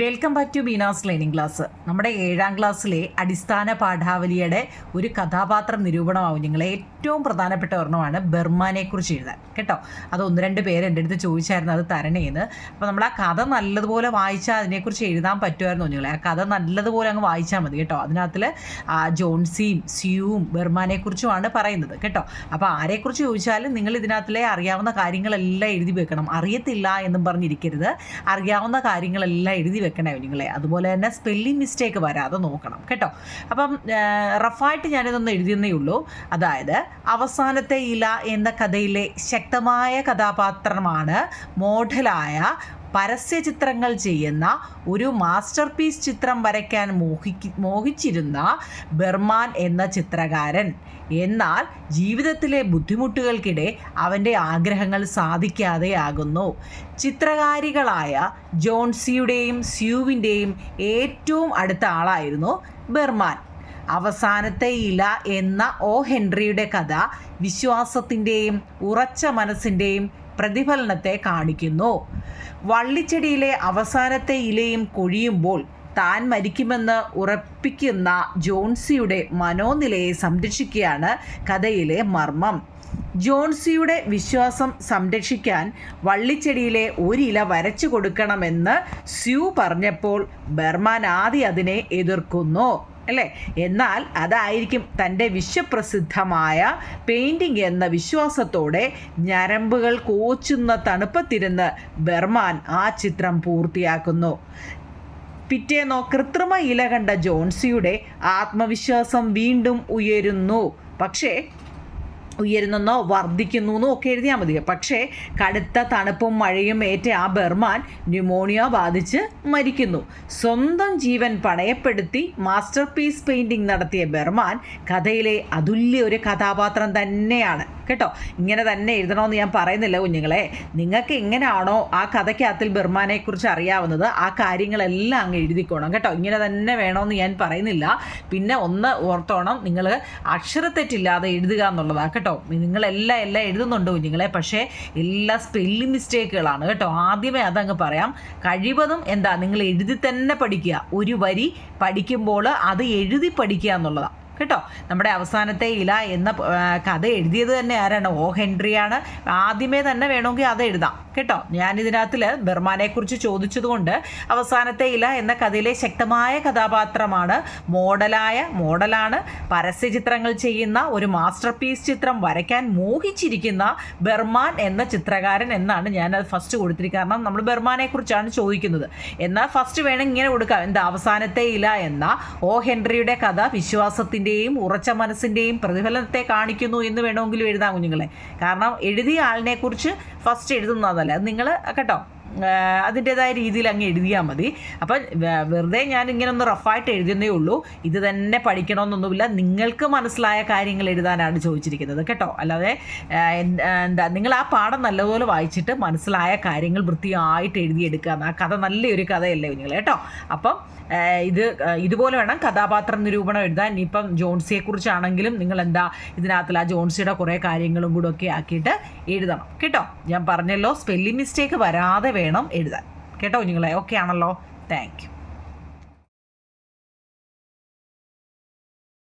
Welcome back to Beena's learning class. നമ്മുടെ 7ാം ക്ലാസ്സിലെ അടിസ്ഥാന പാഠാവലിയുടെ ഒരു കഥാപാത്ര നിരൂപണമാവും നിങ്ങൾ ഏറ്റവും പ്രധാനപ്പെട്ട ഒരെണ്ണമാണ് ബർമാനെക്കുറിച്ച് എഴുതാൻ കേട്ടോ. അത് 1-2 പേര് എൻ്റെ അടുത്ത് ചോദിച്ചായിരുന്നു അത് തരണേന്ന്. അപ്പോൾ നമ്മൾ ആ കഥ നല്ലതുപോലെ വായിച്ചാൽ അതിനെക്കുറിച്ച് എഴുതാൻ പറ്റുമായിരുന്നു നിങ്ങളെ. ആ കഥ നല്ലതുപോലെ അങ്ങ് വായിച്ചാൽ മതി കേട്ടോ. അതിനകത്തിൽ ജോൺസിയും സ്യൂവും ബർമാനെക്കുറിച്ചുമാണ് പറയുന്നത് കേട്ടോ. അപ്പോൾ ആരെക്കുറിച്ച് ചോദിച്ചാലും നിങ്ങൾ ഇതിനകത്തിലെ അറിയാവുന്ന കാര്യങ്ങളെല്ലാം എഴുതി വെക്കണം. അറിയത്തില്ല എന്നും പറഞ്ഞിരിക്കരുത്, അറിയാവുന്ന കാര്യങ്ങളെല്ലാം എഴുതി വെക്കണേ നിങ്ങളെ. അതുപോലെ തന്നെ സ്പെല്ലിംഗ് മിസ്റ്റേക്ക് വരാതെ നോക്കണം കേട്ടോ. അപ്പം റഫായിട്ട് ഞാനിതൊന്ന് എഴുതിയെന്നേ ഉള്ളൂ. അതായത് അവസാനത്തെ ഇല എന്ന കഥയിലെ ശക്തമായ കഥാപാത്രമാണ് മോഡലായ പരസ്യചിത്രങ്ങൾ ചെയ്യുന്ന ഒരു മാസ്റ്റർ പീസ് ചിത്രം വരയ്ക്കാൻ മോഹിച്ചിരുന്ന ബർമാൻ എന്ന ചിത്രകാരൻ. എന്നാൽ ജീവിതത്തിലെ ബുദ്ധിമുട്ടുകൾക്കിടെ അവൻ്റെ ആഗ്രഹങ്ങൾ സാധിക്കാതെയാകുന്നു. ചിത്രകാരികളായ ജോൺസിയുടെയും സ്യൂവിൻ്റെയും ഏറ്റവും അടുത്ത ആളായിരുന്നു ബർമാൻ. അവസാനത്തെ ഇല എന്ന ഒ ഹെൻറിയുടെ കഥ വിശ്വാസത്തിൻ്റെയും ഉറച്ച മനസ്സിൻ്റെയും പ്രതിഫലനത്തെ കാണിക്കുന്നു. വള്ളിച്ചെടിയിലെ അവസാനത്തെ ഇലയും കൊഴിയുമ്പോൾ താൻ മരിക്കുമെന്ന് ഉറപ്പിക്കുന്ന ജോൺസിയുടെ മനോനിലയെ സംരക്ഷിക്കുകയാണ് കഥയിലെ മർമ്മം. ജോൺസിയുടെ വിശ്വാസം സംരക്ഷിക്കാൻ വള്ളിച്ചെടിയിലെ ഒരില വരച്ചു കൊടുക്കണമെന്ന് സ്യൂ പറഞ്ഞപ്പോൾ ബർമാൻ ആദ്യം അതിനെ എതിർക്കുന്നു അല്ലേ. എന്നാൽ അതായിരിക്കും തൻ്റെ വിശ്വപ്രസിദ്ധമായ പെയിൻറ്റിംഗ് എന്ന വിശ്വാസത്തോടെ ഞരമ്പുകൾ കോച്ചുന്ന തണുപ്പത്തിരുന്ന് ബർമാൻ ആ ചിത്രം പൂർത്തിയാക്കുന്നു. പിറ്റേന്നോ കൃത്രിമ ഇല കണ്ട ജോൺസിയുടെ ആത്മവിശ്വാസം വീണ്ടും ഉയരുന്നെന്നോ വർദ്ധിക്കുന്നു ഒക്കെ എഴുതിയാൽ മതി. പക്ഷേ കടുത്ത തണുപ്പും മഴയും ഏറ്റ ആ ബർമാൻ ന്യൂമോണിയ ബാധിച്ച് മരിക്കുന്നു. സ്വന്തം ജീവൻ പണയപ്പെടുത്തി മാസ്റ്റർ പീസ് പെയിൻറ്റിംഗ് നടത്തിയ ബർമാൻ കഥയിലെ അതുല്യ ഒരു കഥാപാത്രം തന്നെയാണ് കേട്ടോ. ഇങ്ങനെ തന്നെ എഴുതണമെന്ന് ഞാൻ പറയുന്നില്ല കുഞ്ഞുങ്ങളെ. നിങ്ങൾക്ക് എങ്ങനെയാണോ ആ കഥയ്ക്കകത്തിൽ ബർമാനെക്കുറിച്ച് അറിയാവുന്നത് ആ കാര്യങ്ങളെല്ലാം അങ്ങ് എഴുതിക്കോണം കേട്ടോ. ഇങ്ങനെ തന്നെ വേണമെന്ന് ഞാൻ പറയുന്നില്ല. പിന്നെ ഒന്ന് ഓർത്തോണം, നിങ്ങൾ അക്ഷരത്തെറ്റില്ലാതെ എഴുതുക എന്നുള്ളതാണ് കേട്ടോ. നിങ്ങളെല്ലാം എഴുതുന്നുണ്ട് കുഞ്ഞുങ്ങളെ, പക്ഷേ എല്ലാ സ്പെല്ലിംഗ് മിസ്റ്റേക്കുകളാണ് കേട്ടോ. ആദ്യമേ അതങ്ങ് പറയാം. കഴിവതും നിങ്ങൾ എഴുതി തന്നെ പഠിക്കുക. ഒരു വരി പഠിക്കുമ്പോൾ അത് എഴുതി പഠിക്കുക എന്നുള്ളതാണ് കേട്ടോ. നമ്മുടെ അവസാനത്തെ ഇല എന്ന കഥ എഴുതിയത് തന്നെ ആരാണ്? ഒ ഹെൻറിയാണ്. ആദ്യമേ തന്നെ വേണമെങ്കിൽ അത് എഴുതാം കേട്ടോ. ഞാനിതിനകത്തിൽ ബർമാനെക്കുറിച്ച് ചോദിച്ചതുകൊണ്ട് അവസാനത്തെ ഇല എന്ന കഥയിലെ ശക്തമായ കഥാപാത്രമാണ് മോഡലാണ് പരസ്യചിത്രങ്ങൾ ചെയ്യുന്ന ഒരു മാസ്റ്റർ പീസ് ചിത്രം വരയ്ക്കാൻ മോഹിച്ചിരിക്കുന്ന ബർമാൻ എന്ന ചിത്രകാരൻ എന്നാണ് ഞാനത് ഫസ്റ്റ് കൊടുത്തിരിക്കുന്നത്. കാരണം നമ്മൾ ബർമാനെക്കുറിച്ചാണ് ചോദിക്കുന്നത്. എന്നാൽ ഫസ്റ്റ് വേണം ഇങ്ങനെ കൊടുക്കാം. അവസാനത്തെ ഇല എന്ന ഒ ഹെൻറിയുടെ കഥ വിശ്വാസത്തിൻ്റെ ഉറച്ച മനസ്സിൻ്റെയും പ്രതിഫലനത്തെ കാണിക്കുന്നു എന്ന് വേണമെങ്കിലും എഴുതാം കുഞ്ഞുങ്ങളെ. കാരണം എഴുതിയ ആളിനെക്കുറിച്ച് ഫസ്റ്റ് എഴുതുന്നതല്ല നിങ്ങൾ കേട്ടോ. അതിൻ്റേതായ രീതിയിൽ അങ്ങ് എഴുതിയാൽ മതി. അപ്പം വെറുതെ ഞാൻ ഇങ്ങനെ ഒന്ന് റഫായിട്ട് എഴുതുന്നേ ഉള്ളൂ. ഇത് തന്നെ പഠിക്കണമെന്നൊന്നുമില്ല. നിങ്ങൾക്ക് മനസ്സിലായ കാര്യങ്ങൾ എഴുതാനാണ് ചോദിച്ചിരിക്കുന്നത് കേട്ടോ. അല്ലാതെ നിങ്ങൾ ആ പാഠം നല്ലപോലെ വായിച്ചിട്ട് മനസ്സിലായ കാര്യങ്ങൾ വൃത്തിയായിട്ട് എഴുതിയെടുക്കുക. ആ കഥ നല്ലൊരു കഥയല്ലേ നിങ്ങൾ കേട്ടോ. അപ്പം ഇതുപോലെ വേണം കഥാപാത്ര നിരൂപണം എഴുതാൻ. ഇനിയിപ്പം ജോൺസിയെക്കുറിച്ചാണെങ്കിലും നിങ്ങൾ ഇതിനകത്തിൽ ആ ജോൺസിയുടെ കുറേ കാര്യങ്ങളും കൂടെ ഒക്കെ ആക്കിയിട്ട് എഴുതണം കേട്ടോ. ഞാൻ പറഞ്ഞല്ലോ, സ്പെല്ലിംഗ് മിസ്റ്റേക്ക് വരാതെ വേണം എഴുതാൻ കേട്ടോ കുഞ്ഞുങ്ങളെ. ഓക്കെ ആണല്ലോ. Thank you.